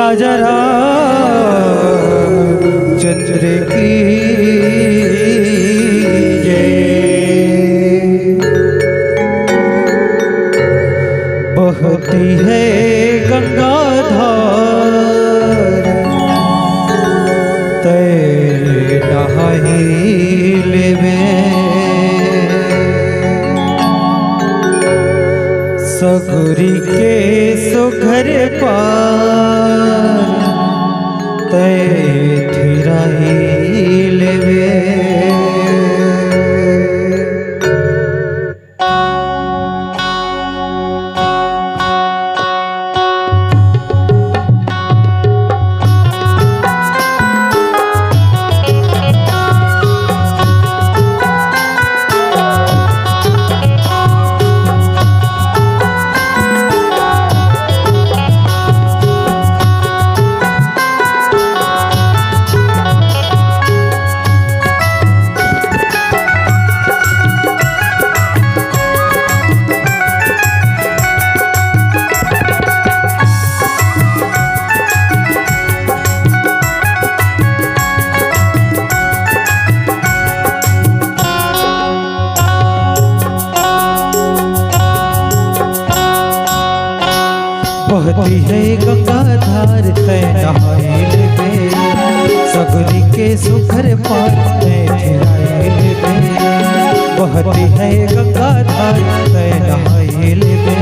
राजा चंद्र की जय। बहती है गंगा धार तैर नहाई लेवे। सगुरी के सुघर पार तैर थिराई लेवे। बहती है गंगा धार तै नहाए लेवे। सगुरी के सुघर पार तै थिराए लेवे। बहती है गंगा धार तै नहाए लेवे।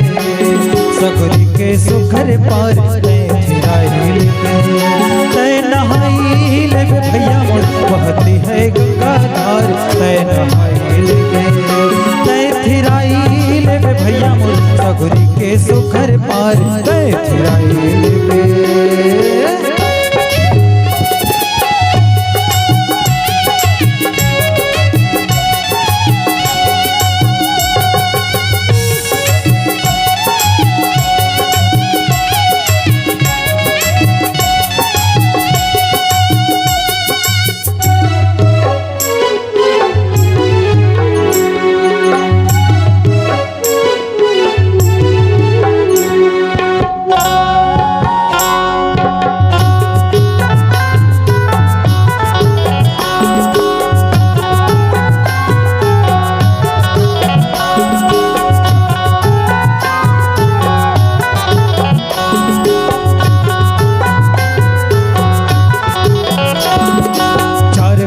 सगुरी के सुघर पार तै थिराए लेवे। तै नहाई लेवे भैया मोर। बहती है गंगा धार तै नहाए लेवे। तै थिराई लेवे भैया मोर। सगुरी के सुघर पार तै थिराई लेवे।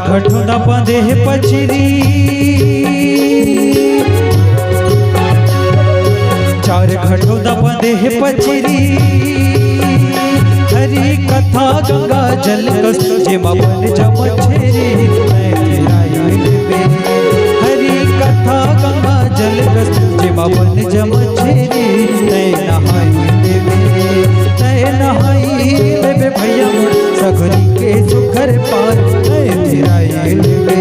घटोना बंधे है पचरी। चार घटोना बंधे है पचरी। हरी कथा गंगा जल कस जेमा बन जमछेरी तै थिराई लेवे। हरी कथा गंगा जल कस जेमा बन जमछेरी तै नहाई लेवे। तै नहाई लेवे भैया मोर। सगुरी के सुघर पार तै थिराई लेवे।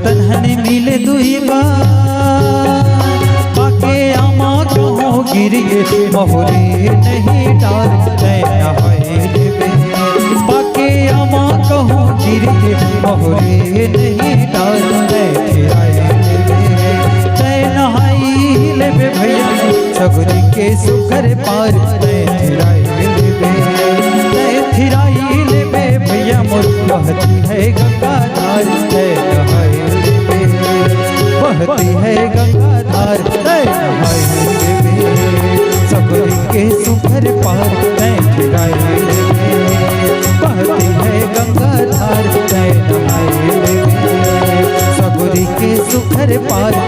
तन्हनी मिले दुई बार। पाके आमा कहो गिरिए मोहरे नहीं डार तै नहाए लेवे। पाके आमा कहो गिरिए मोहरे नहीं डार तै थिराए लेवे। तै नहाई लेवे भैया सगुरी के सुघर पार तै थिराए लेवे। तै थिराई लेवे भैया मोर। बहती है गंगा धार तै नहाए लेवे। बहती है गंगा धार तै नहाए लेवे। सगुरी के सुघर पार तै थिराए लेवे। बहती है गंगा गंगा धार तै नहाए लेबे सगरी के सुखर पार